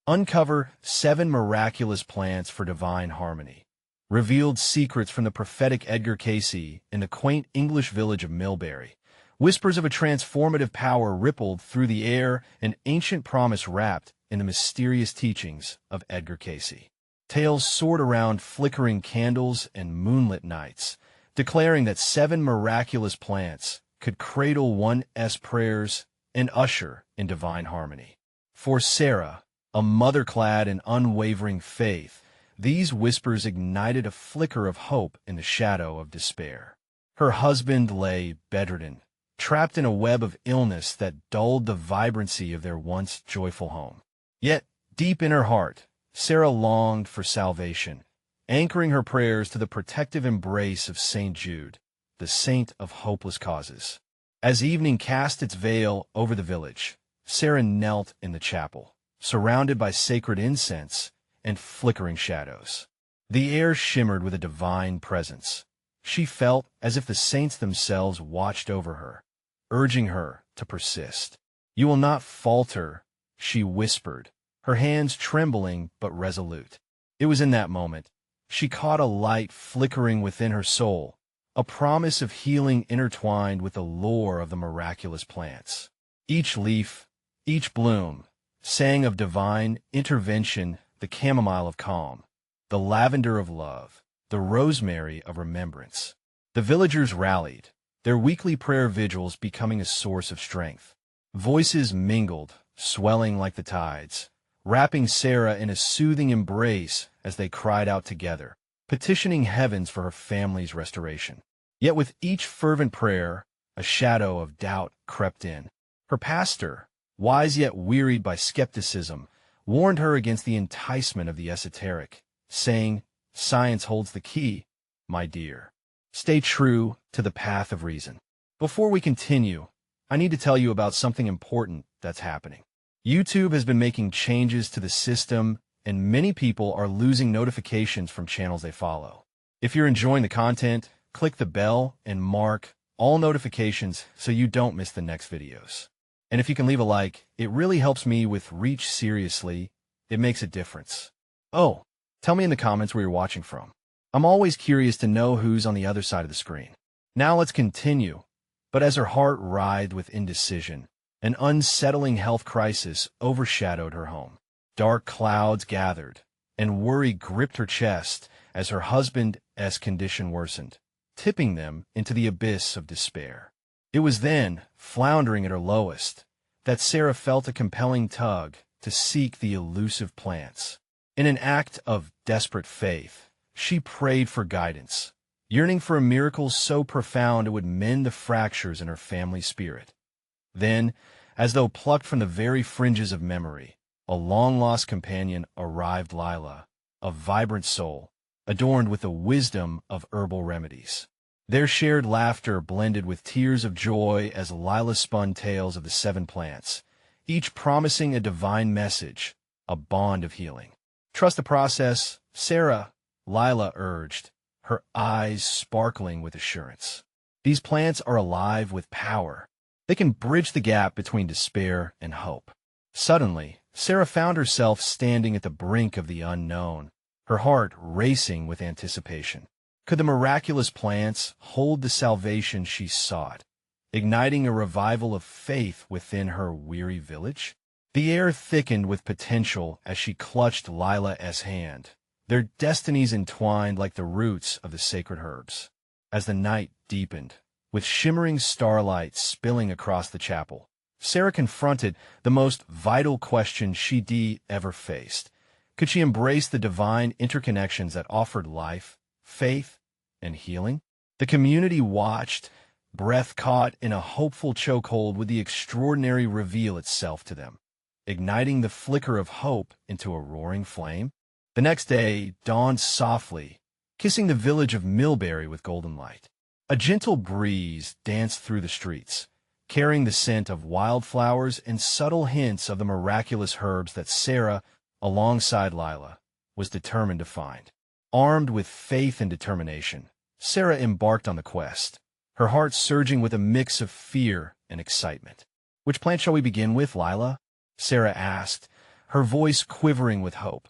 Uncover 7 miraculous plants for divine harmony. Revealed secrets from the prophetic Edgar Cayce in the quaint English village of Millbury. Whispers of a transformative power rippled through the air, an ancient promise wrapped in the mysterious teachings of Edgar Cayce. Tales soared around flickering candles and moonlit nights, declaring that 7 miraculous plants could cradle one's prayers and usher in divine harmony. For Sarah, a mother clad in unwavering faith, these whispers ignited a flicker of hope in the shadow of despair. Her husband lay bedridden, trapped in a web of illness that dulled the vibrancy of their once joyful home. Yet, deep in her heart, Sarah longed for salvation, anchoring her prayers to the protective embrace of St. Jude, the saint of hopeless causes. As evening cast its veil over the village, Sarah knelt in the chapel, surrounded by sacred incense and flickering shadows. The air shimmered with a divine presence. She felt as if the saints themselves watched over her, urging her to persist. "You will not falter," she whispered, her hands trembling but resolute. It was in that moment she caught a light flickering within her soul, a promise of healing intertwined with the lore of the miraculous plants. Each leaf, each bloom, sang of divine intervention, the chamomile of calm, the lavender of love, the rosemary of remembrance. The villagers rallied, their weekly prayer vigils becoming a source of strength. Voices mingled, swelling like the tides, wrapping Sarah in a soothing embrace as they cried out together, petitioning heavens for her family's restoration. Yet with each fervent prayer, a shadow of doubt crept in. Her pastor, wise yet wearied by skepticism, warned her against the enticement of the esoteric, saying, "Science holds the key, my dear. Stay true to the path of reason." Before we continue, I need to tell you about something important that's happening. YouTube has been making changes to the system, and many people are losing notifications from channels they follow. If you're enjoying the content, click the bell and mark all notifications so you don't miss the next videos. And if you can leave a like, it really helps me with reach. Seriously, it makes a difference. Oh, tell me in the comments where you're watching from. I'm always curious to know who's on the other side of the screen. Now let's continue. But as her heart writhed with indecision, an unsettling health crisis overshadowed her home. Dark clouds gathered, and worry gripped her chest as her husband's condition worsened, tipping them into the abyss of despair. It was then, floundering at her lowest, that Sarah felt a compelling tug to seek the elusive plants. In an act of desperate faith, she prayed for guidance, yearning for a miracle so profound it would mend the fractures in her family's spirit. Then, as though plucked from the very fringes of memory, a long-lost companion arrived. Lila, a vibrant soul, adorned with the wisdom of herbal remedies. Their shared laughter blended with tears of joy as Lila spun tales of the 7 plants, each promising a divine message, a bond of healing. "Trust the process, Sarah," Lila urged, her eyes sparkling with assurance. "These plants are alive with power. They can bridge the gap between despair and hope." Suddenly, Sarah found herself standing at the brink of the unknown, her heart racing with anticipation. Could the miraculous plants hold the salvation she sought, igniting a revival of faith within her weary village? The air thickened with potential as she clutched Lila's hand, their destinies entwined like the roots of the sacred herbs. As the night deepened, with shimmering starlight spilling across the chapel, Sarah confronted the most vital question she'd ever faced. Could she embrace the divine interconnections that offered life, faith, and healing? The community watched, breath caught in a hopeful chokehold, would the extraordinary reveal itself to them, igniting the flicker of hope into a roaring flame. The next day dawned softly, kissing the village of Millbury with golden light. A gentle breeze danced through the streets, carrying the scent of wildflowers and subtle hints of the miraculous herbs that Sarah, alongside Lila, was determined to find. Armed with faith and determination, Sarah embarked on the quest, her heart surging with a mix of fear and excitement. "Which plant shall we begin with, Lila?" Sarah asked, her voice quivering with hope.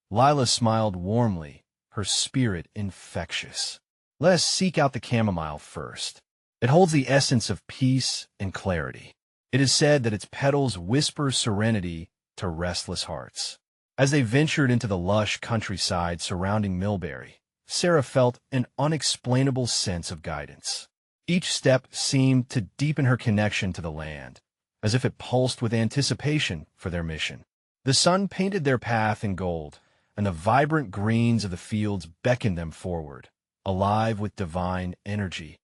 Lila smiled warmly, her spirit infectious. Let us seek out the chamomile first. It holds the essence of peace and clarity. It is said that its petals whisper serenity to restless hearts. As they ventured into the lush countryside surrounding Millbury, Sarah felt an unexplainable sense of guidance. Each step seemed to deepen her connection to the land, as if it pulsed with anticipation for their mission. The sun painted their path in gold, and the vibrant greens of the fields beckoned them forward, alive with divine energy.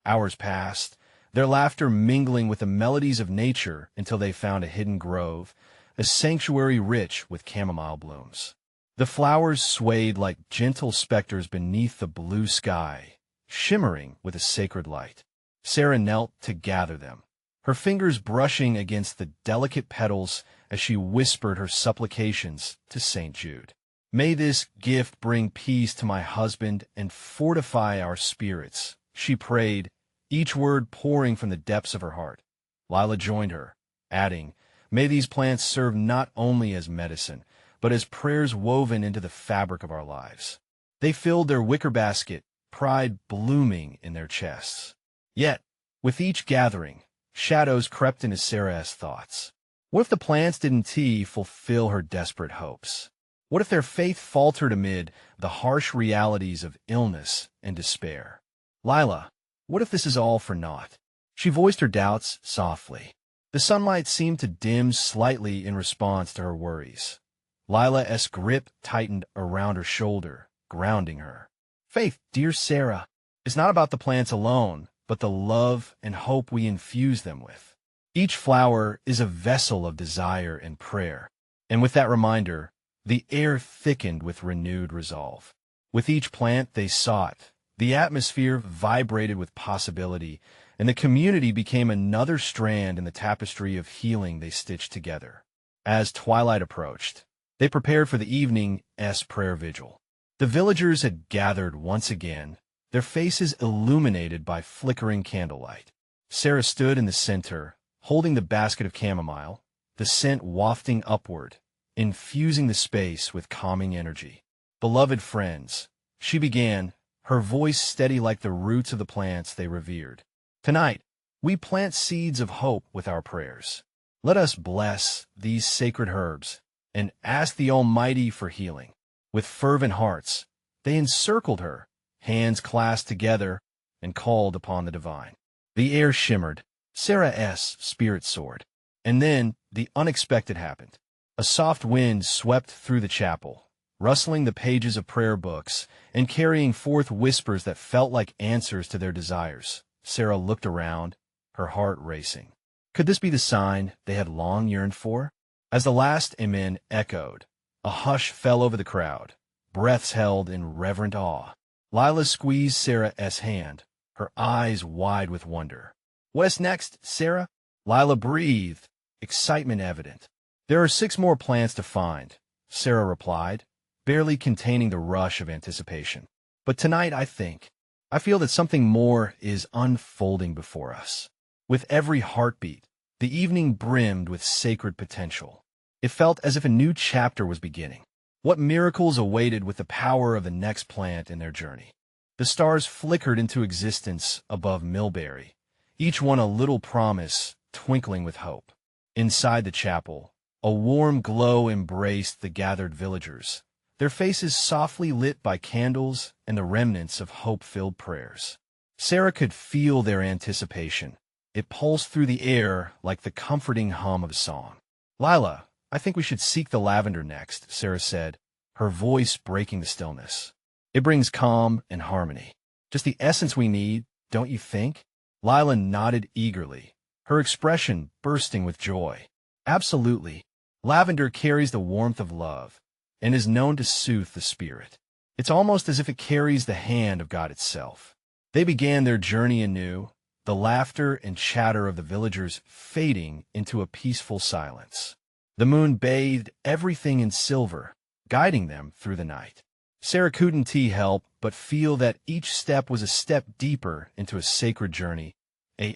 Hours passed, their laughter mingling with the melodies of nature until they found a hidden grove, a sanctuary rich with chamomile blooms. The flowers swayed like gentle specters beneath the blue sky, shimmering with a sacred light. Sarah knelt to gather them, her fingers brushing against the delicate petals as she whispered her supplications to St. Jude. May this gift bring peace to my husband and fortify our spirits, she prayed, each word pouring from the depths of her heart. Lila joined her, adding, may these plants serve not only as medicine, but as prayers woven into the fabric of our lives. They filled their wicker basket, pride blooming in their chests. Yet, with each gathering, shadows crept into Sarah's thoughts. What if the plants didn't fulfill her desperate hopes? What if their faith faltered amid the harsh realities of illness and despair? Lila, what if this is all for naught? She voiced her doubts softly. The sunlight seemed to dim slightly in response to her worries. Lila's grip tightened around her shoulder, grounding her. Faith, dear Sarah, is not about the plants alone, but the love and hope we infuse them with. Each flower is a vessel of desire and prayer. And with that reminder, the air thickened with renewed resolve. With each plant they sought, the atmosphere vibrated with possibility, and the community became another strand in the tapestry of healing they stitched together. As twilight approached, they prepared for the evening's prayer vigil. The villagers had gathered once again, their faces illuminated by flickering candlelight. Sarah stood in the center, holding the basket of chamomile, the scent wafting upward, infusing the space with calming energy. Beloved friends, she began, her voice steady like the roots of the plants they revered. Tonight, we plant seeds of hope with our prayers. Let us bless these sacred herbs and ask the Almighty for healing. With fervent hearts, they encircled her, hands clasped together, and called upon the divine. The air shimmered, Sarah's spirit soared. And then the unexpected happened. A soft wind swept through the chapel, rustling the pages of prayer books and carrying forth whispers that felt like answers to their desires. Sarah looked around, her heart racing. Could this be the sign they had long yearned for? As the last amen echoed, a hush fell over the crowd, breaths held in reverent awe. Lila squeezed Sarah's hand, her eyes wide with wonder. What's next, Sarah? Lila breathed, excitement evident. There are 6 more plants to find, Sarah replied, barely containing the rush of anticipation. But tonight I feel that something more is unfolding before us. With every heartbeat, the evening brimmed with sacred potential. It felt as if a new chapter was beginning. What miracles awaited with the power of the next plant in their journey? The stars flickered into existence above Millbury, each one a little promise twinkling with hope. Inside the chapel, a warm glow embraced the gathered villagers, their faces softly lit by candles and the remnants of hope-filled prayers. Sarah could feel their anticipation. It pulsed through the air like the comforting hum of a song. Lila, I think we should seek the lavender next, Sarah said, her voice breaking the stillness. It brings calm and harmony. Just the essence we need, don't you think? Lila nodded eagerly, her expression bursting with joy. Absolutely. Lavender carries the warmth of love and is known to soothe the spirit. It's almost as if it carries the hand of God itself. They began their journey anew, the laughter and chatter of the villagers fading into a peaceful silence. The moon bathed everything in silver, guiding them through the night. Sarah couldn't help but feel that each step was a step deeper into a sacred journey.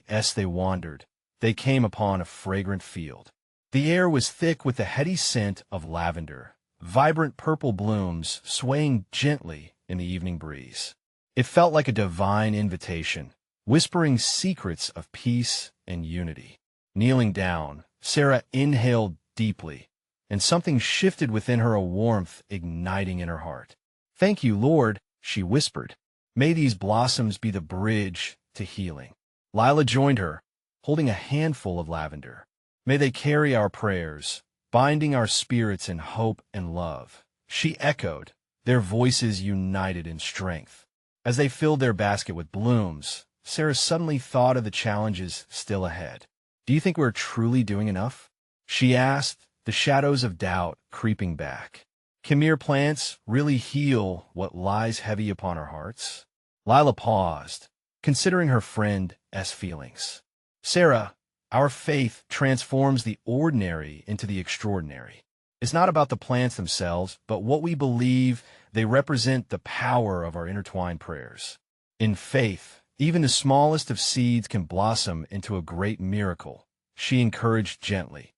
As they wandered, they came upon a fragrant field. The air was thick with the heady scent of lavender, vibrant purple blooms swaying gently in the evening breeze. It felt like a divine invitation, whispering secrets of peace and unity. Kneeling down, Sarah inhaled deeply, and something shifted within her, a warmth igniting in her heart. "Thank you, Lord," she whispered. "May these blossoms be the bridge to healing." Lila joined her, holding a handful of lavender. "May they carry our prayers, binding our spirits in hope and love," she echoed, their voices united in strength. As they filled their basket with blooms, Sarah suddenly thought of the challenges still ahead. "Do you think we're truly doing enough?" she asked, the shadows of doubt creeping back. "Can mere plants really heal what lies heavy upon our hearts?" Lila paused, considering her friend's feelings. "Sarah, our faith transforms the ordinary into the extraordinary. It's not about the plants themselves, but what we believe they represent, the power of our intertwined prayers. In faith, even the smallest of seeds can blossom into a great miracle," she encouraged gently.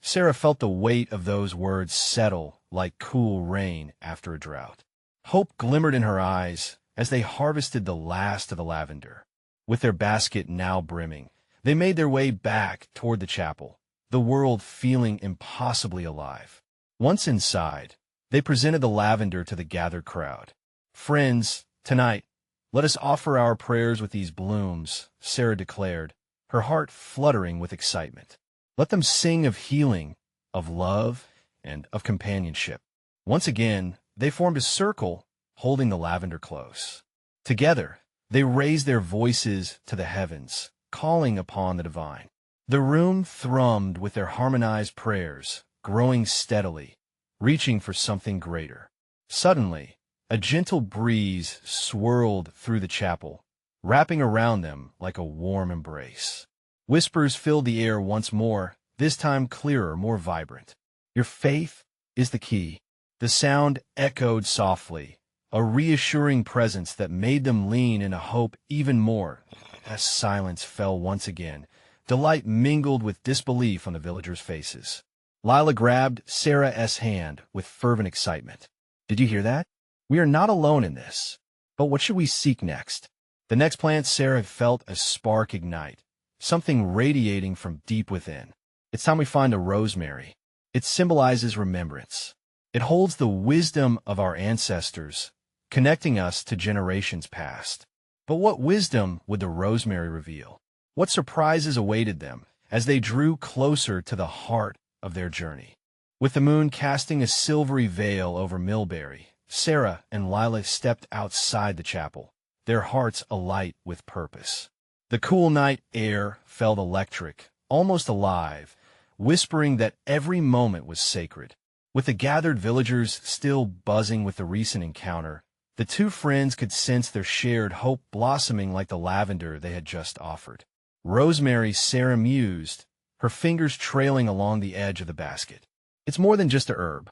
Sarah felt the weight of those words settle like cool rain after a drought. Hope glimmered in her eyes as they harvested the last of the lavender. With their basket now brimming, they made their way back toward the chapel, the world feeling impossibly alive. Once inside, they presented the lavender to the gathered crowd. "Friends, tonight, let us offer our prayers with these blooms," Sarah declared, her heart fluttering with excitement. "Let them sing of healing, of love, and of companionship." Once again, they formed a circle, holding the lavender close. Together, they raised their voices to the heavens, calling upon the divine. The room thrummed with their harmonized prayers, growing steadily, reaching for something greater. Suddenly, a gentle breeze swirled through the chapel, wrapping around them like a warm embrace. Whispers filled the air once more, this time clearer, more vibrant. "Your faith is the key." The sound echoed softly, a reassuring presence that made them lean into hope even more. As silence fell once again, delight mingled with disbelief on the villagers' faces. Lila grabbed Sarah's hand with fervent excitement. "Did you hear that? We are not alone in this. But what should we seek next?" The next plant, Sarah felt a spark ignite, something radiating from deep within. "It's time we find a rosemary." It symbolizes remembrance. It holds the wisdom of our ancestors, connecting us to generations past. But what wisdom would the rosemary reveal? What surprises awaited them as they drew closer to the heart of their journey? With the moon casting a silvery veil over Millbury, Sarah and Lila stepped outside the chapel, their hearts alight with purpose. The cool night air felt electric, almost alive, whispering that every moment was sacred. With the gathered villagers still buzzing with the recent encounter, the two friends could sense their shared hope blossoming like the lavender they had just offered. "Rosemary," Sarah mused, her fingers trailing along the edge of the basket. "It's more than just a herb.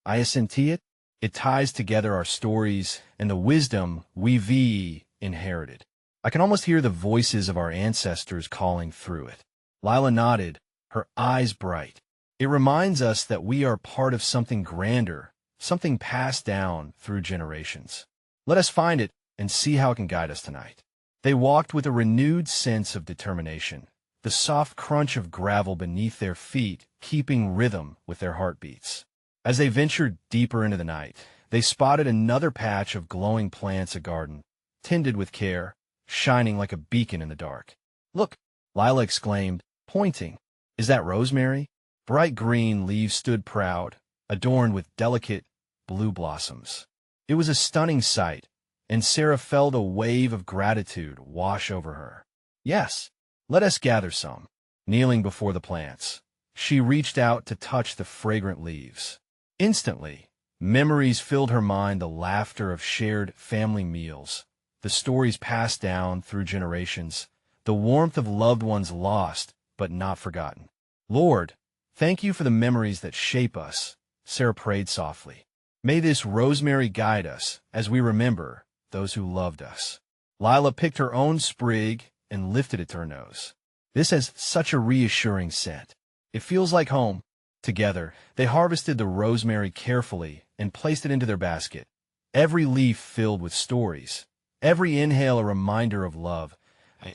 I senti it. It ties together our stories and the wisdom we've inherited. I can almost hear the voices of our ancestors calling through it." Lila nodded, her eyes bright. "It reminds us that we are part of something grander, something passed down through generations. Let us find it and see how it can guide us tonight." They walked with a renewed sense of determination, the soft crunch of gravel beneath their feet keeping rhythm with their heartbeats. As they ventured deeper into the night, they spotted another patch of glowing plants, a garden, tended with care, shining like a beacon in the dark. "Look!" Lila exclaimed, pointing. "Is that rosemary?" Bright green leaves stood proud, adorned with delicate blue blossoms. It was a stunning sight, and Sarah felt a wave of gratitude wash over her. "Yes, let us gather some." Kneeling before the plants, she reached out to touch the fragrant leaves. Instantly, memories filled her mind, the laughter of shared family meals, the stories passed down through generations, the warmth of loved ones lost but not forgotten. "Lord, thank you for the memories that shape us," Sarah prayed softly. "May this rosemary guide us as we remember those who loved us." Lila picked her own sprig and lifted it to her nose. "This has such a reassuring scent. It feels like home. Together, they harvested the rosemary carefully and placed it into their basket. Every leaf filled with stories. Every inhale a reminder of love.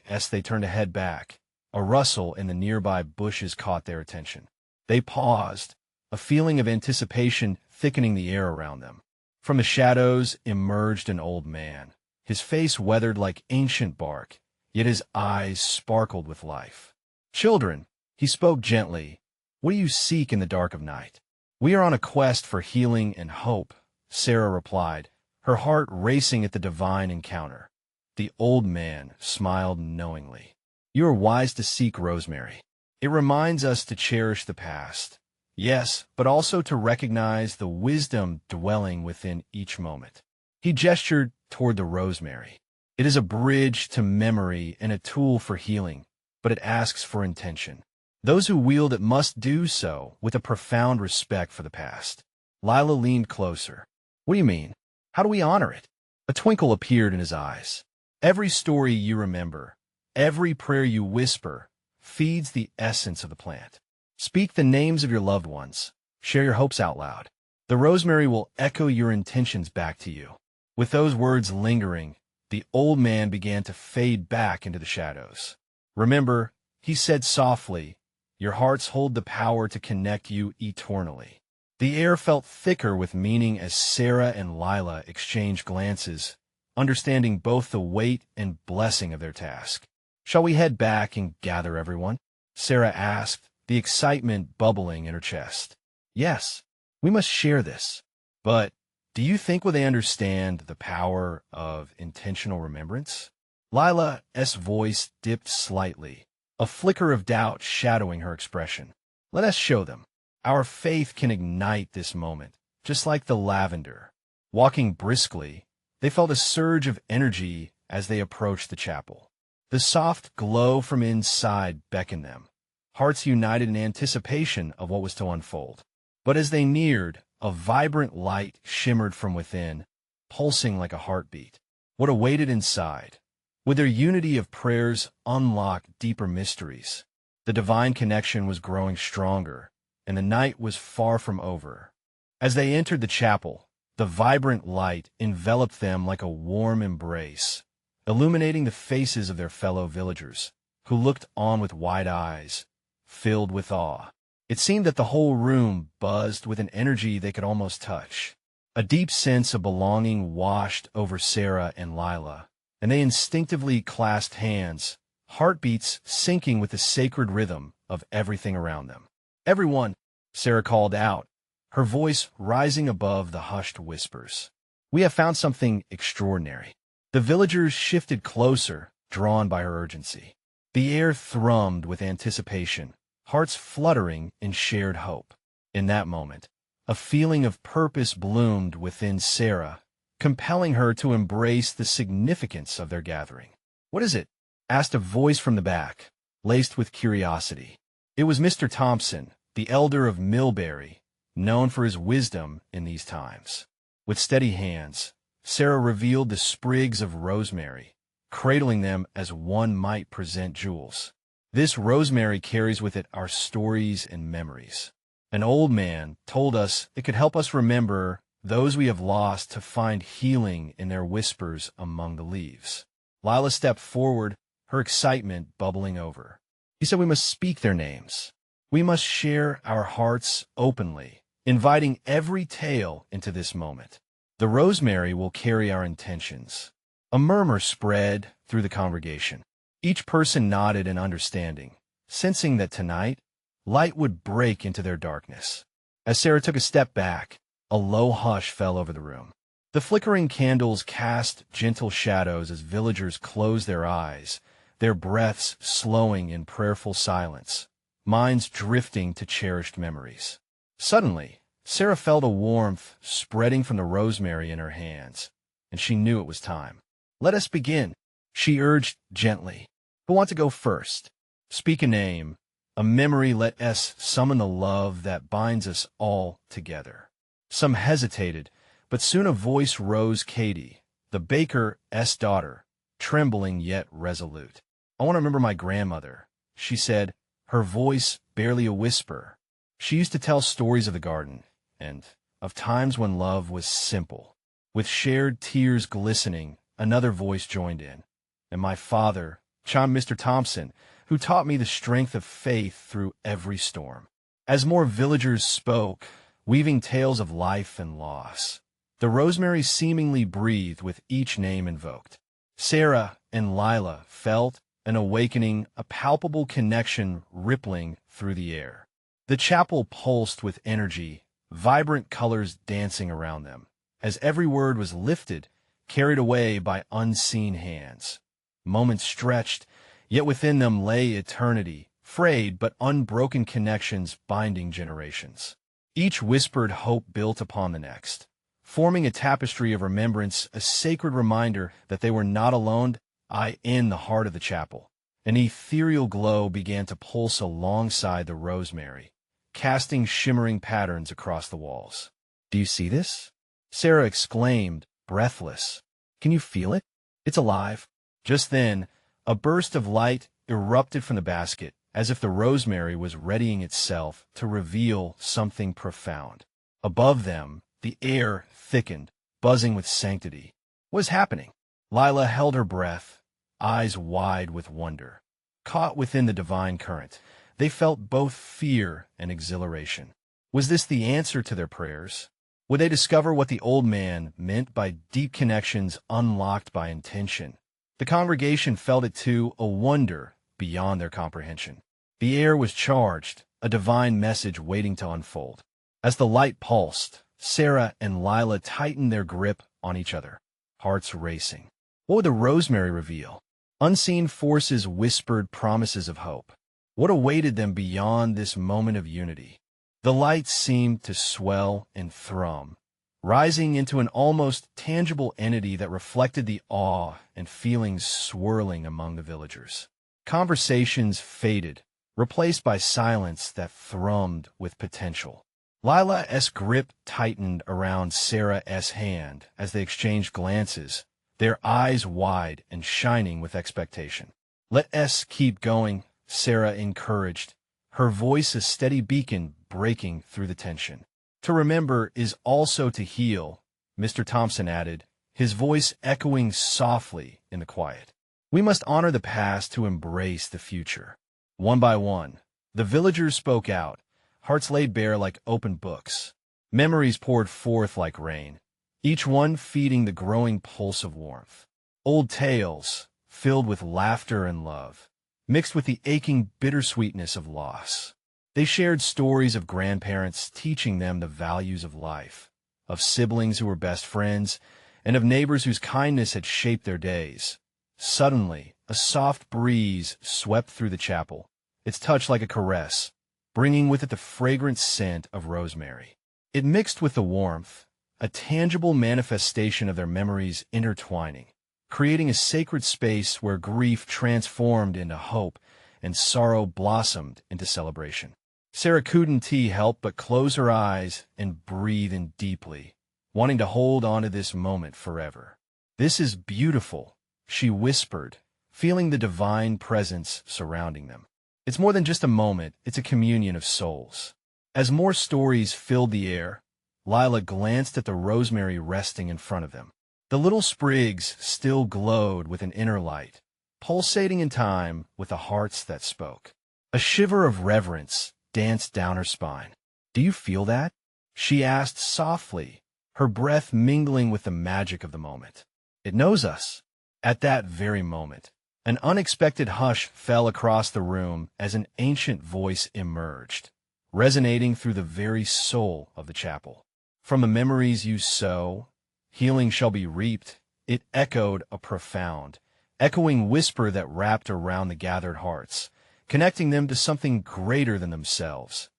As they turned to head back, a rustle in the nearby bushes caught their attention. They paused, a feeling of anticipation thickening the air around them. From the shadows emerged an old man, his face weathered like ancient bark, yet his eyes sparkled with life. "Children," he spoke gently, "what do you seek in the dark of night?" "We are on a quest for healing and hope," Sarah replied, her heart racing at the divine encounter. The old man smiled knowingly. "You are wise to seek rosemary. It reminds us to cherish the past. Yes, but also to recognize the wisdom dwelling within each moment." He gestured toward the rosemary. "It is a bridge to memory and a tool for healing, but it asks for intention. Those who wield it must do so with a profound respect for the past." Lila leaned closer. "What do you mean? How do we honor it?" A twinkle appeared in his eyes. "Every story you remember, every prayer you whisper, feeds the essence of the plant. Speak the names of your loved ones. Share your hopes out loud. The rosemary will echo your intentions back to you." With those words lingering, the old man began to fade back into the shadows. "Remember," he said softly, "your hearts hold the power to connect you eternally." The air felt thicker with meaning as Sarah and Lila exchanged glances, understanding both the weight and blessing of their task. "Shall we head back and gather everyone?" Sarah asked, the excitement bubbling in her chest. "Yes, we must share this. But do you think will they understand the power of intentional remembrance?" Lila's voice dipped slightly, a flicker of doubt shadowing her expression. "Let us show them. Our faith can ignite this moment, just like the lavender." Walking briskly, they felt a surge of energy as they approached the chapel. The soft glow from inside beckoned them, hearts united in anticipation of what was to unfold. But as they neared, a vibrant light shimmered from within, pulsing like a heartbeat. What awaited inside? Would their unity of prayers unlock deeper mysteries? The divine connection was growing stronger, and the night was far from over. As they entered the chapel, the vibrant light enveloped them like a warm embrace, illuminating the faces of their fellow villagers, who looked on with wide eyes, filled with awe. It seemed that the whole room buzzed with an energy they could almost touch. A deep sense of belonging washed over Sarah and Lila, and they instinctively clasped hands, heartbeats syncing with the sacred rhythm of everything around them. "Everyone," Sarah called out, her voice rising above the hushed whispers. "We have found something extraordinary." The villagers shifted closer, drawn by her urgency. The air thrummed with anticipation, hearts fluttering in shared hope. In that moment, a feeling of purpose bloomed within Sarah, compelling her to embrace the significance of their gathering. "What is it?" asked a voice from the back, laced with curiosity. It was Mr. Thompson, the elder of Millbury, known for his wisdom in these times. With steady hands, Sarah revealed the sprigs of rosemary, cradling them as one might present jewels. "This rosemary carries with it our stories and memories. An old man told us it could help us remember those we have lost, to find healing in their whispers among the leaves." Lila stepped forward, her excitement bubbling over. He said we must speak their names. We must share our hearts openly, inviting every tale into this moment. The rosemary will carry our intentions. A murmur spread through the congregation. Each person nodded in understanding, sensing that tonight, light would break into their darkness. As Sarah took a step back, a low hush fell over the room. The flickering candles cast gentle shadows as villagers closed their eyes, their breaths slowing in prayerful silence, minds drifting to cherished memories. Suddenly, Sarah felt a warmth spreading from the rosemary in her hands, and she knew it was time. "Let us begin," she urged gently. "Who wants to go first? Speak a name, a memory. Let us summon the love that binds us all together." Some hesitated, but soon a voice rose. Katie, the baker's daughter, trembling yet resolute. "I want to remember my grandmother," she said, her voice barely a whisper. She used to tell stories of the garden, and of times when love was simple. With shared tears glistening, another voice joined in. And my father, chimed Mr. Thompson, who taught me the strength of faith through every storm. As more villagers spoke, weaving tales of life and loss, the rosemary seemingly breathed with each name invoked. Sarah and Lila felt an awakening, a palpable connection rippling through the air. The chapel pulsed with energy, vibrant colors dancing around them, as every word was lifted, carried away by unseen hands. Moments stretched, yet within them lay eternity, frayed but unbroken connections binding generations. Each whispered hope built upon the next, forming a tapestry of remembrance, a sacred reminder that they were not alone. In the heart of the chapel, an ethereal glow began to pulse alongside the rosemary, casting shimmering patterns across the walls. "Do you see this?" Sarah exclaimed, breathless. "Can you feel it? It's alive." Just then, a burst of light erupted from the basket, as if the rosemary was readying itself to reveal something profound. Above them, the air thickened, buzzing with sanctity. What was happening? Lila held her breath, eyes wide with wonder. Caught within the divine current, they felt both fear and exhilaration. Was this the answer to their prayers? Would they discover what the old man meant by deep connections unlocked by intention? The congregation felt it too, a wonder beyond their comprehension. The air was charged, a divine message waiting to unfold. As the light pulsed, Sarah and Lila tightened their grip on each other, hearts racing. What would the rosemary reveal? Unseen forces whispered promises of hope. What awaited them beyond this moment of unity? The light seemed to swell and thrum, rising into an almost tangible entity that reflected the awe and feelings swirling among the villagers. Conversations faded, replaced by silence that thrummed with potential. Lila's grip tightened around Sarah's hand as they exchanged glances, their eyes wide and shining with expectation. "Let us keep going," Sarah encouraged, her voice a steady beacon breaking through the tension. "To remember is also to heal," Mr. Thompson added, his voice echoing softly in the quiet. "We must honor the past to embrace the future." One by one, the villagers spoke out, hearts laid bare like open books. Memories poured forth like rain, each one feeding the growing pulse of warmth. Old tales, filled with laughter and love, mixed with the aching bittersweetness of loss. They shared stories of grandparents teaching them the values of life, of siblings who were best friends, and of neighbors whose kindness had shaped their days. Suddenly, a soft breeze swept through the chapel, its touch like a caress, bringing with it the fragrant scent of rosemary. It mixed with the warmth, a tangible manifestation of their memories intertwining, creating a sacred space where grief transformed into hope and sorrow blossomed into celebration. Sarah couldn't help but close her eyes and breathe in deeply, wanting to hold on to this moment forever. "This is beautiful," she whispered, feeling the divine presence surrounding them. "It's more than just a moment, it's a communion of souls." As more stories filled the air, Lila glanced at the rosemary resting in front of them. The little sprigs still glowed with an inner light, pulsating in time with the hearts that spoke. A shiver of reverence danced down her spine. "Do you feel that?" she asked softly, her breath mingling with the magic of the moment. "It knows us." At that very moment, an unexpected hush fell across the room as an ancient voice emerged, resonating through the very soul of the chapel. "From the memories you sow, healing shall be reaped," it echoed, a profound, echoing whisper that wrapped around the gathered hearts, connecting them to something greater than themselves.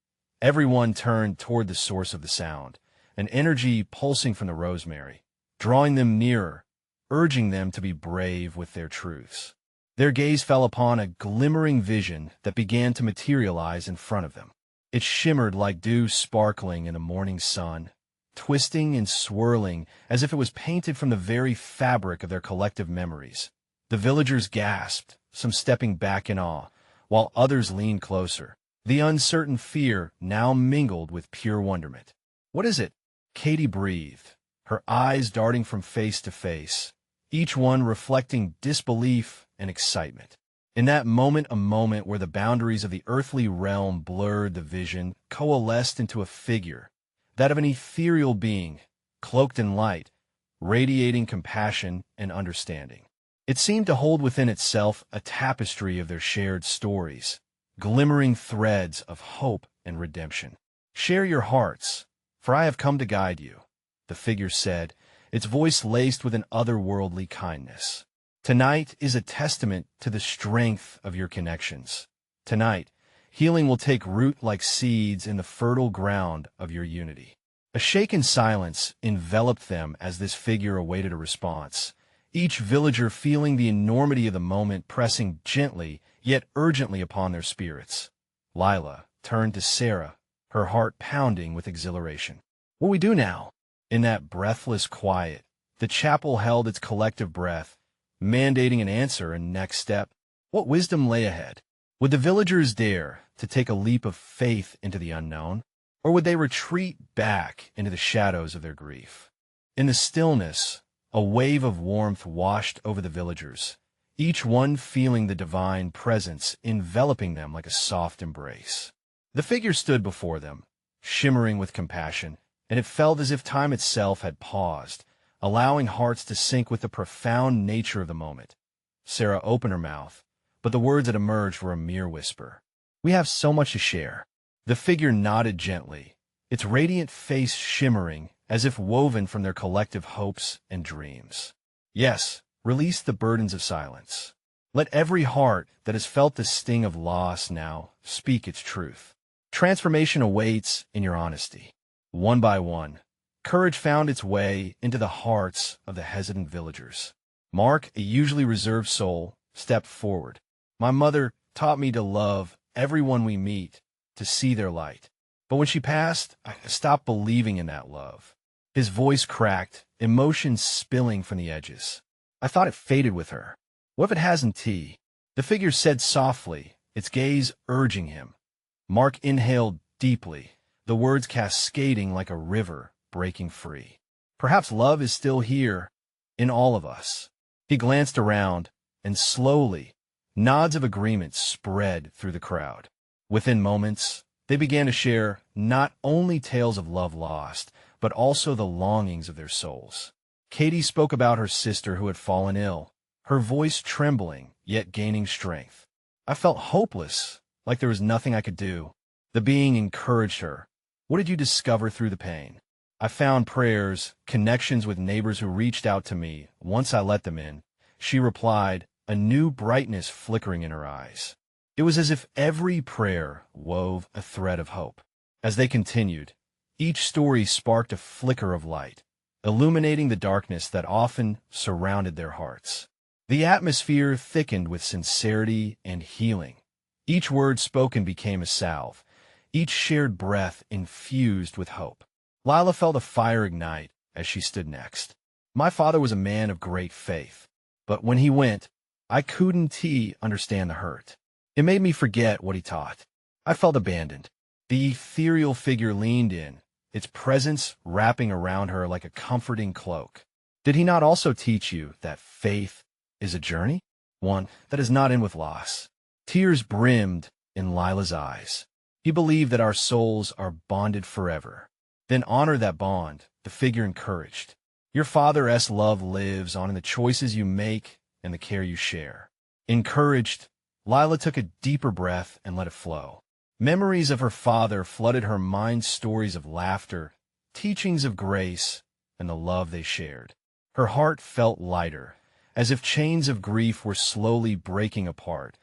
Everyone turned toward the source of the sound, an energy pulsing from the rosemary, drawing them nearer, urging them to be brave with their truths. Their gaze fell upon a glimmering vision that began to materialize in front of them. It shimmered like dew sparkling in the morning sun, twisting and swirling as if it was painted from the very fabric of their collective memories. The villagers gasped, some stepping back in awe, while others leaned closer. The uncertain fear now mingled with pure wonderment. "What is it?" Katie breathed, her eyes darting from face to face, each one reflecting disbelief and excitement. In that moment, a moment where the boundaries of the earthly realm blurred, the vision coalesced into a figure, that of an ethereal being, cloaked in light, radiating compassion and understanding. It seemed to hold within itself a tapestry of their shared stories, glimmering threads of hope and redemption. "Share your hearts, for I have come to guide you," the figure said, its voice laced with an otherworldly kindness. "Tonight is a testament to the strength of your connections. Tonight, healing will take root like seeds in the fertile ground of your unity." A shaken silence enveloped them as this figure awaited a response, each villager feeling the enormity of the moment pressing gently yet urgently upon their spirits. Lila turned to Sarah, her heart pounding with exhilaration. "What we do now?" In that breathless quiet, the chapel held its collective breath, mandating an answer and next step. What wisdom lay ahead? Would the villagers dare to take a leap of faith into the unknown, or would they retreat back into the shadows of their grief? In the stillness, a wave of warmth washed over the villagers, each one feeling the divine presence enveloping them like a soft embrace. The figure stood before them, shimmering with compassion, and it felt as if time itself had paused, allowing hearts to sync with the profound nature of the moment. Sarah opened her mouth, but the words that emerged were a mere whisper. "We have so much to share." The figure nodded gently, its radiant face shimmering as if woven from their collective hopes and dreams. "Yes, release the burdens of silence. Let every heart that has felt the sting of loss now speak its truth. Transformation awaits in your honesty." One by one, courage found its way into the hearts of the hesitant villagers. Mark, a usually reserved soul, stepped forward. "My mother taught me to love everyone we meet, to see their light. But when she passed, I stopped believing in that love." His voice cracked, emotion spilling from the edges. "I thought it faded with her. What if it hasn't, T?" The figure said softly, its gaze urging him. Mark inhaled deeply, the words cascading like a river breaking free. "Perhaps love is still here, in all of us." He glanced around, and slowly, nods of agreement spread through the crowd. Within moments, they began to share not only tales of love lost, but also the longings of their souls. Katie spoke about her sister who had fallen ill, her voice trembling, yet gaining strength. "I felt hopeless, like there was nothing I could do." The being encouraged her. "What did you discover through the pain?" "I found prayers, connections with neighbors who reached out to me once I let them in," she replied, a new brightness flickering in her eyes. It was as if every prayer wove a thread of hope. As they continued, each story sparked a flicker of light, illuminating the darkness that often surrounded their hearts. The atmosphere thickened with sincerity and healing. Each word spoken became a salve, each shared breath infused with hope. Lila felt a fire ignite as she stood next. "My father was a man of great faith, but when he went, I couldn't understand the hurt. It made me forget what he taught. I felt abandoned." The ethereal figure leaned in, its presence wrapping around her like a comforting cloak. "Did he not also teach you that faith is a journey? One that is not in with loss?" Tears brimmed in Lila's eyes. "He believed that our souls are bonded forever." "Then honor that bond," the figure encouraged. "Your father's love lives on in the choices you make and the care you share." Encouraged, Lila took a deeper breath and let it flow. Memories of her father flooded her mind's stories of laughter, teachings of grace, and the love they shared. Her heart felt lighter, as if chains of grief were slowly breaking apart.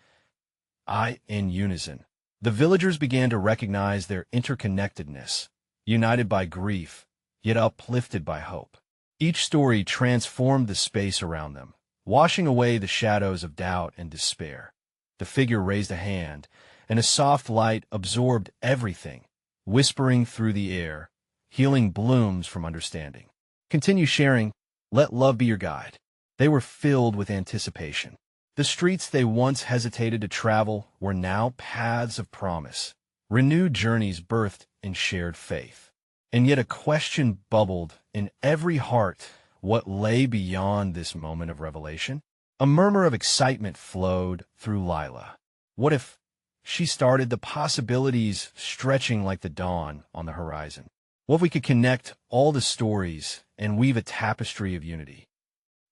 In unison, the villagers began to recognize their interconnectedness, united by grief, yet uplifted by hope. Each story transformed the space around them, washing away the shadows of doubt and despair. The figure raised a hand, and a soft light absorbed everything, whispering through the air, healing blooms from understanding. "Continue sharing. Let love be your guide." They were filled with anticipation. The streets they once hesitated to travel were now paths of promise, renewed journeys birthed in shared faith. And yet a question bubbled in every heart: what lay beyond this moment of revelation? A murmur of excitement flowed through Lila. What if she started, the possibilities stretching like the dawn on the horizon? What if we could connect all the stories and weave a tapestry of unity?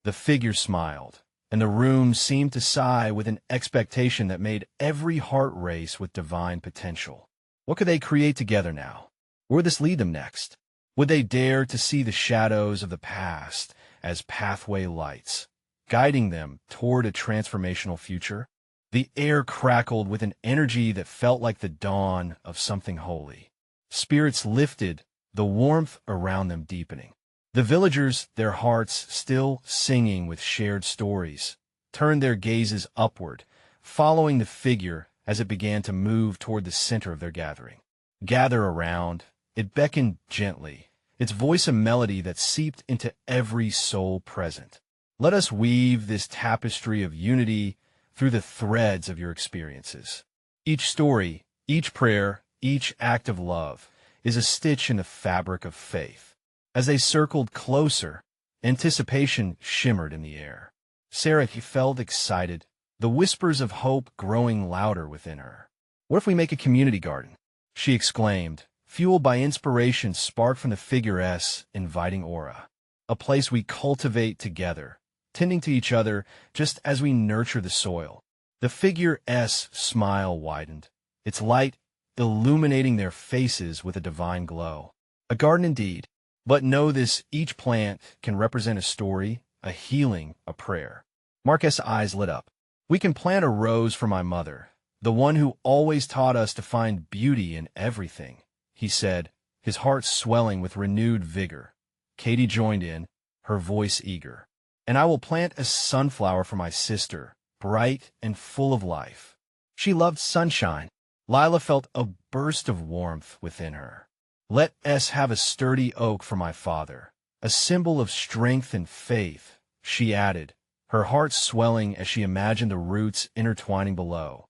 The figure smiled, and the room seemed to sigh with an expectation that made every heart race with divine potential. What could they create together now? Where would this lead them next? Would they dare to see the shadows of the past as pathway lights, guiding them toward a transformational future? The air crackled with an energy that felt like the dawn of something holy. Spirits lifted, the warmth around them deepening. The villagers, their hearts still singing with shared stories, turned their gazes upward, following the figure as it began to move toward the center of their gathering. Gather around, it beckoned gently, its voice a melody that seeped into every soul present. Let us weave this tapestry of unity through the threads of your experiences. Each story, each prayer, each act of love is a stitch in the fabric of faith. As they circled closer, anticipation shimmered in the air. Sarah felt excited, the whispers of hope growing louder within her. What if we make a community garden? She exclaimed, fueled by inspiration sparked from the figure's inviting aura. A place we cultivate together, tending to each other just as we nurture the soil. The figure's smile widened, its light illuminating their faces with a divine glow. A garden indeed, but know this: each plant can represent a story, a healing, a prayer. Marcus' eyes lit up. We can plant a rose for my mother, the one who always taught us to find beauty in everything, he said, his heart swelling with renewed vigor. Katie joined in, her voice eager. And I will plant a sunflower for my sister, bright and full of life. She loved sunshine. Lila felt a burst of warmth within her. Let us have a sturdy oak for my father, a symbol of strength and faith, she added, her heart swelling as she imagined the roots intertwining below.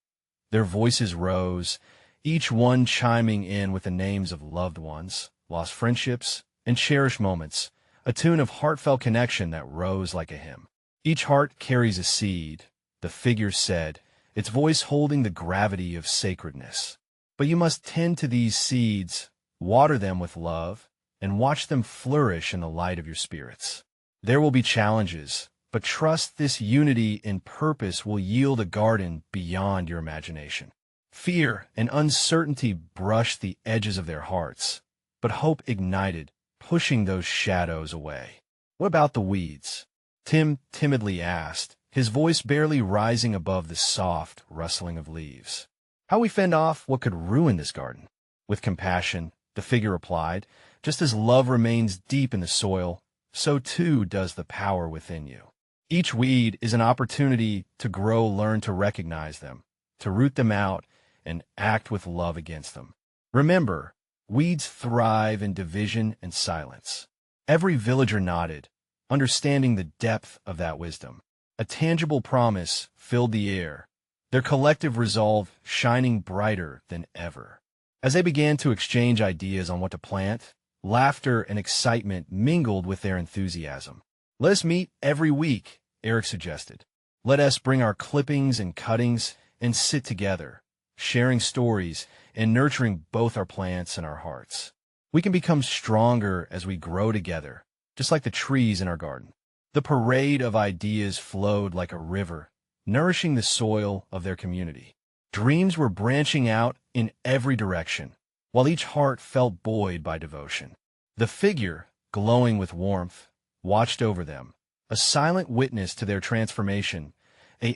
Their voices rose, each one chiming in with the names of loved ones, lost friendships, and cherished moments, a tune of heartfelt connection that rose like a hymn. Each heart carries a seed, the figure said, its voice holding the gravity of sacredness. But you must tend to these seeds, water them with love, and watch them flourish in the light of your spirits. There will be challenges, but trust this unity in purpose will yield a garden beyond your imagination. Fear and uncertainty brushed the edges of their hearts, but hope ignited, pushing those shadows away. What about the weeds? Tim timidly asked, his voice barely rising above the soft rustling of leaves. How we fend off what could ruin this garden? With compassion, the figure replied, just as love remains deep in the soil, so too does the power within you. Each weed is an opportunity to grow, learn to recognize them, to root them out, and act with love against them. Remember, weeds thrive in division and silence. Every villager nodded, understanding the depth of that wisdom. A tangible promise filled the air, their collective resolve shining brighter than ever. As they began to exchange ideas on what to plant, laughter and excitement mingled with their enthusiasm. Let us meet every week, Eric suggested. Let us bring our clippings and cuttings and sit together, sharing stories and nurturing both our plants and our hearts. We can become stronger as we grow together, just like the trees in our garden. The parade of ideas flowed like a river, nourishing the soil of their community. Dreams were branching out in every direction, while each heart felt buoyed by devotion. The figure, glowing with warmth, watched over them, a silent witness to their transformation.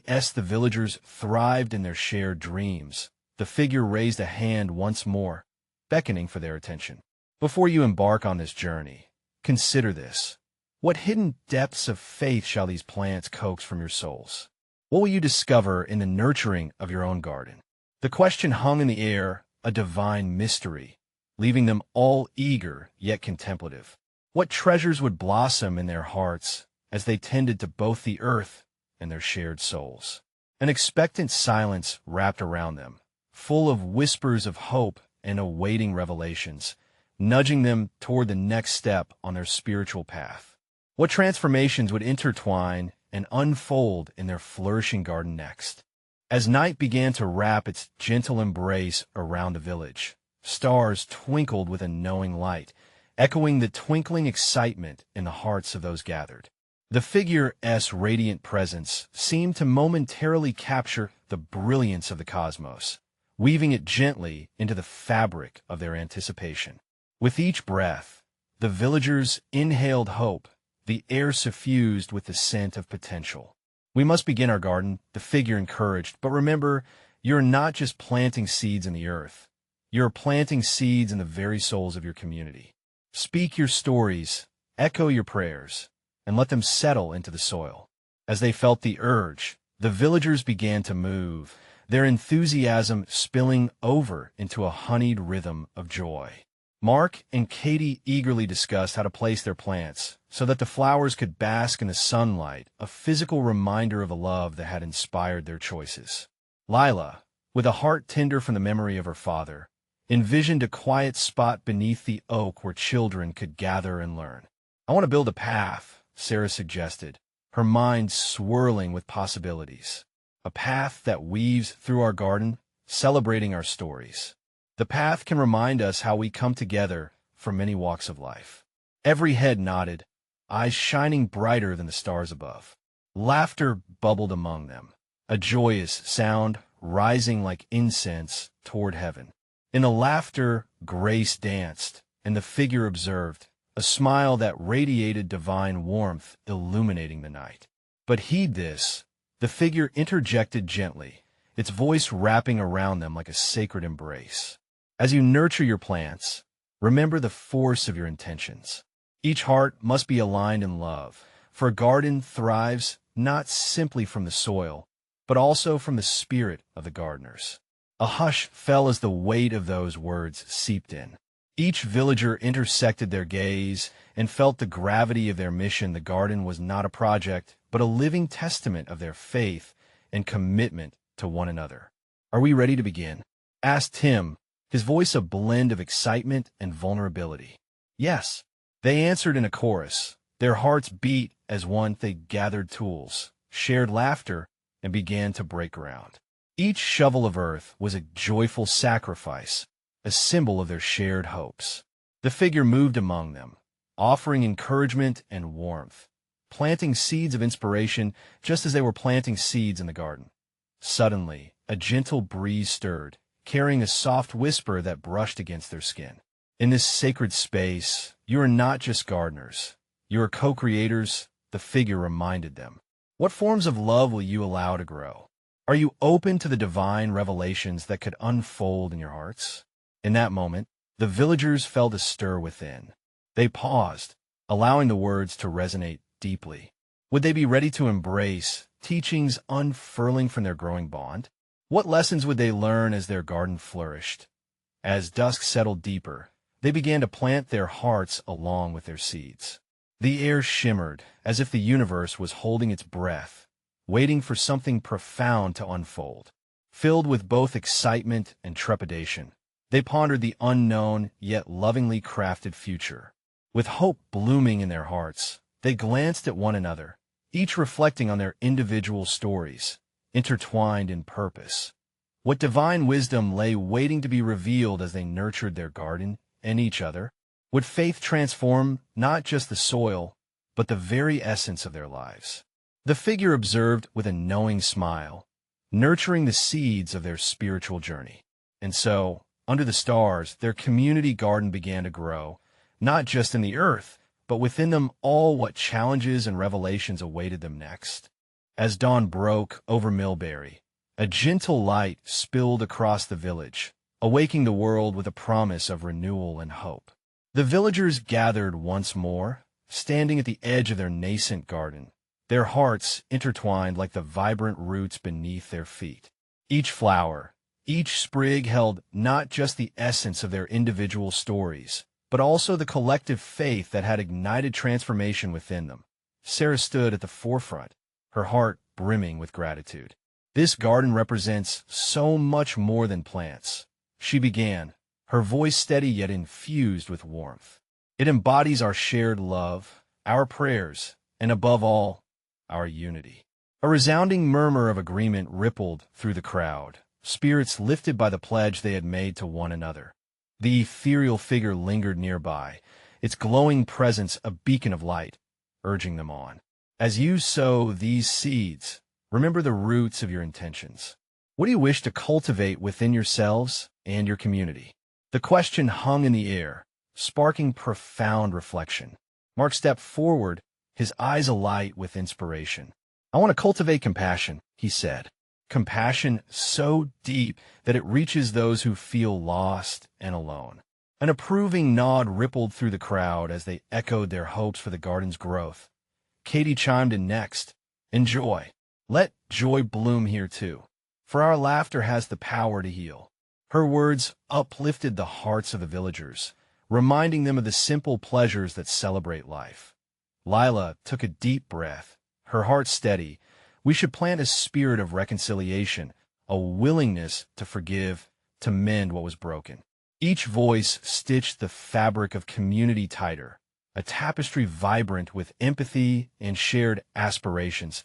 As the villagers thrived in their shared dreams, the figure raised a hand once more, beckoning for their attention. Before you embark on this journey, consider this. What hidden depths of faith shall these plants coax from your souls? What will you discover in the nurturing of your own garden? The question hung in the air, a divine mystery, leaving them all eager yet contemplative. What treasures would blossom in their hearts as they tended to both the earth and their shared souls. An expectant silence wrapped around them, full of whispers of hope and awaiting revelations, nudging them toward the next step on their spiritual path. What transformations would intertwine and unfold in their flourishing garden next? As night began to wrap its gentle embrace around the village, stars twinkled with a knowing light, echoing the twinkling excitement in the hearts of those gathered. The figure's radiant presence seemed to momentarily capture the brilliance of the cosmos, weaving it gently into the fabric of their anticipation. With each breath, the villagers inhaled hope, the air suffused with the scent of potential. "We must begin our garden," the figure encouraged, "but remember, you're not just planting seeds in the earth. You're planting seeds in the very souls of your community. Speak your stories, echo your prayers, and let them settle into the soil." As they felt the urge, the villagers began to move, their enthusiasm spilling over into a honeyed rhythm of joy. Mark and Katie eagerly discussed how to place their plants so that the flowers could bask in the sunlight, a physical reminder of the love that had inspired their choices. Lila, with a heart tender from the memory of her father, envisioned a quiet spot beneath the oak where children could gather and learn. "I want to build a path," Sarah suggested, her mind swirling with possibilities. "A path that weaves through our garden, celebrating our stories. The path can remind us how we come together from many walks of life." Every head nodded, eyes shining brighter than the stars above. Laughter bubbled among them, a joyous sound rising like incense toward heaven. In the laughter, grace danced, and the figure observed, a smile that radiated divine warmth illuminating the night. "But heed this," the figure interjected gently, its voice wrapping around them like a sacred embrace. "As you nurture your plants, remember the force of your intentions. Each heart must be aligned in love, for a garden thrives not simply from the soil, but also from the spirit of the gardeners." A hush fell as the weight of those words seeped in. Each villager intersected their gaze and felt the gravity of their mission. The garden was not a project, but a living testament of their faith and commitment to one another. "Are we ready to begin?" asked Tim, his voice a blend of excitement and vulnerability. "Yes," they answered in a chorus. Their hearts beat as one. They gathered tools, shared laughter, and began to break ground. Each shovel of earth was a joyful sacrifice, a symbol of their shared hopes. The figure moved among them, offering encouragement and warmth, planting seeds of inspiration just as they were planting seeds in the garden. Suddenly, a gentle breeze stirred, carrying a soft whisper that brushed against their skin. "In this sacred space, you are not just gardeners. You are co-creators," the figure reminded them. "What forms of love will you allow to grow? Are you open to the divine revelations that could unfold in your hearts?" In that moment, the villagers felt a stir within. They paused, allowing the words to resonate deeply. Would they be ready to embrace teachings unfurling from their growing bond? What lessons would they learn as their garden flourished? As dusk settled deeper, they began to plant their hearts along with their seeds. The air shimmered as if the universe was holding its breath, waiting for something profound to unfold. Filled with both excitement and trepidation, they pondered the unknown yet lovingly crafted future. With hope blooming in their hearts, they glanced at one another, each reflecting on their individual stories, intertwined in purpose. What divine wisdom lay waiting to be revealed as they nurtured their garden and each other? Would faith transform not just the soil, but the very essence of their lives? The figure observed with a knowing smile, nurturing the seeds of their spiritual journey. And so, under the stars, their community garden began to grow, not just in the earth, but within them all. What challenges and revelations awaited them next? As dawn broke over Millbury, a gentle light spilled across the village, awaking the world with a promise of renewal and hope. The villagers gathered once more, standing at the edge of their nascent garden, their hearts intertwined like the vibrant roots beneath their feet. Each flower, each sprig held not just the essence of their individual stories, but also the collective faith that had ignited transformation within them. Sarah stood at the forefront, her heart brimming with gratitude. This garden represents so much more than plants. She began, her voice steady yet infused with warmth. It embodies our shared love, our prayers, and above all, our unity. A resounding murmur of agreement rippled through the crowd, spirits lifted by the pledge they had made to one another. The ethereal figure lingered nearby, its glowing presence a beacon of light, urging them on. As you sow these seeds, remember the roots of your intentions. What do you wish to cultivate within yourselves and your community? The question hung in the air, sparking profound reflection. Mark stepped forward, his eyes alight with inspiration. "I want to cultivate compassion," he said. Compassion so deep that it reaches those who feel lost and alone. An approving nod rippled through the crowd as they echoed their hopes for the garden's growth. Katie chimed in next. "Enjoy. Let joy bloom here too, for our laughter has the power to heal." Her words uplifted the hearts of the villagers, reminding them of the simple pleasures that celebrate life. Lila took a deep breath, her heart steady. We should plant a spirit of reconciliation, a willingness to forgive, to mend what was broken. Each voice stitched the fabric of community tighter, a tapestry vibrant with empathy and shared aspirations.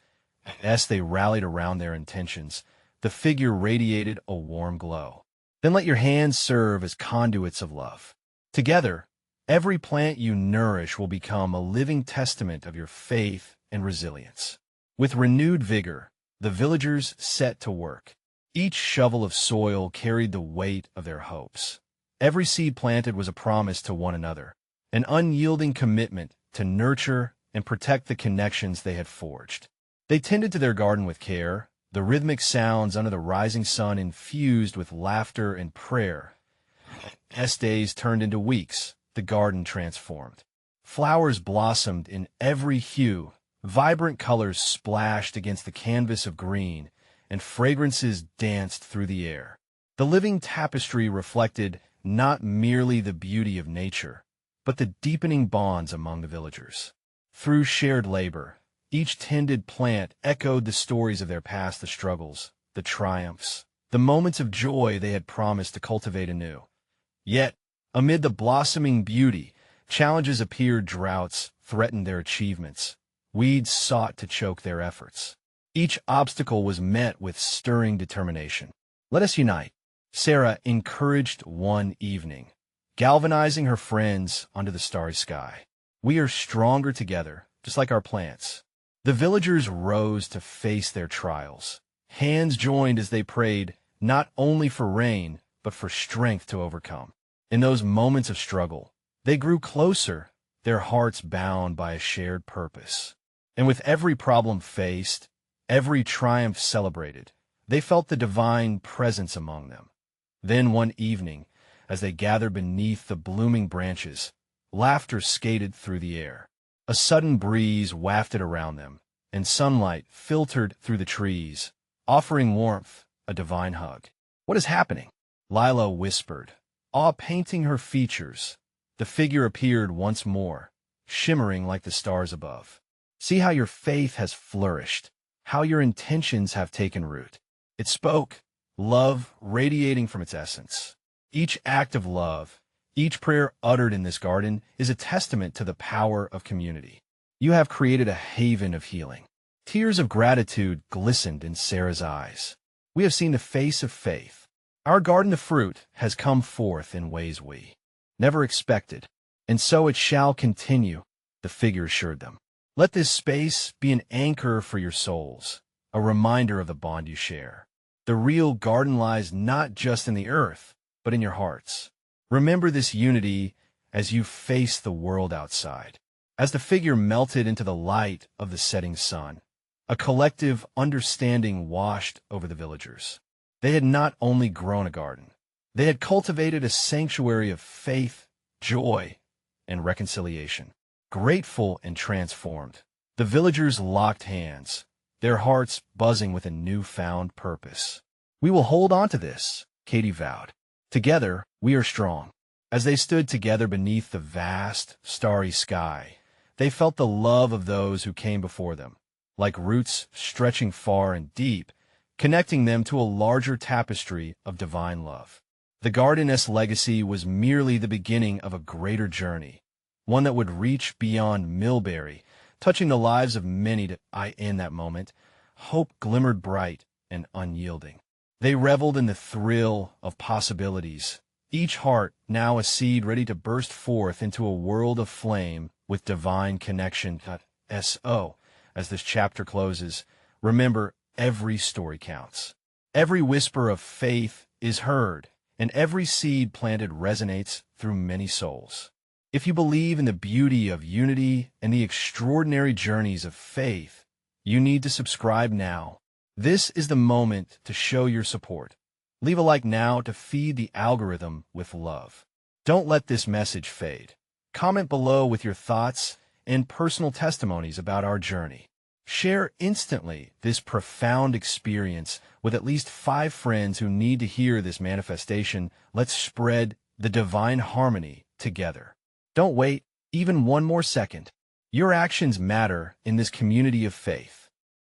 As they rallied around their intentions, the figure radiated a warm glow. "Then let your hands serve as conduits of love. Together, every plant you nourish will become a living testament of your faith and resilience." With renewed vigor, the villagers set to work. Each shovel of soil carried the weight of their hopes. Every seed planted was a promise to one another, an unyielding commitment to nurture and protect the connections they had forged. They tended to their garden with care, the rhythmic sounds under the rising sun infused with laughter and prayer. As days turned into weeks, the garden transformed. Flowers blossomed in every hue, vibrant colors splashed against the canvas of green, and fragrances danced through the air. The living tapestry reflected not merely the beauty of nature, but the deepening bonds among the villagers. Through shared labor, each tended plant echoed the stories of their past, the struggles, the triumphs, the moments of joy they had promised to cultivate anew. Yet, amid the blossoming beauty, challenges appeared, droughts threatened their achievements. Weeds sought to choke their efforts. Each obstacle was met with stirring determination. "Let us unite," Sarah encouraged one evening, galvanizing her friends under the starry sky. "We are stronger together, just like our plants." The villagers rose to face their trials. Hands joined as they prayed, not only for rain, but for strength to overcome. In those moments of struggle, they grew closer, their hearts bound by a shared purpose. And with every problem faced, every triumph celebrated, they felt the divine presence among them. Then one evening, as they gathered beneath the blooming branches, laughter skated through the air. A sudden breeze wafted around them, and sunlight filtered through the trees, offering warmth, a divine hug. "What is happening?" Lila whispered, awe painting her features. The figure appeared once more, shimmering like the stars above. "See how your faith has flourished, how your intentions have taken root." It spoke, love radiating from its essence. Each act of love, each prayer uttered in this garden is a testament to the power of community. You have created a haven of healing. Tears of gratitude glistened in Sarah's eyes. We have seen the face of faith. Our garden of fruit has come forth in ways we never expected, and so it shall continue, the figure assured them. Let this space be an anchor for your souls, a reminder of the bond you share. The real garden lies not just in the earth, but in your hearts. Remember this unity as you face the world outside. As the figure melted into the light of the setting sun, a collective understanding washed over the villagers. They had not only grown a garden, they had cultivated a sanctuary of faith, joy, and reconciliation. Grateful and transformed, the villagers locked hands, their hearts buzzing with a newfound purpose. "We will hold on to this," Katie vowed. "Together, we are strong." As they stood together beneath the vast, starry sky, they felt the love of those who came before them, like roots stretching far and deep, connecting them to a larger tapestry of divine love. The gardeness legacy was merely the beginning of a greater journey, one that would reach beyond Millbury, touching the lives of many. In that moment, hope glimmered bright and unyielding. They reveled in the thrill of possibilities, each heart now a seed ready to burst forth into a world of flame with divine connection. As this chapter closes, remember, every story counts. Every whisper of faith is heard, and every seed planted resonates through many souls. If you believe in the beauty of unity and the extraordinary journeys of faith, you need to subscribe now. This is the moment to show your support. Leave a like now to feed the algorithm with love. Don't let this message fade. Comment below with your thoughts and personal testimonies about our journey. Share instantly this profound experience with at least 5 friends who need to hear this manifestation. Let's spread the divine harmony together. Don't wait even one more second. Your actions matter in this community of faith.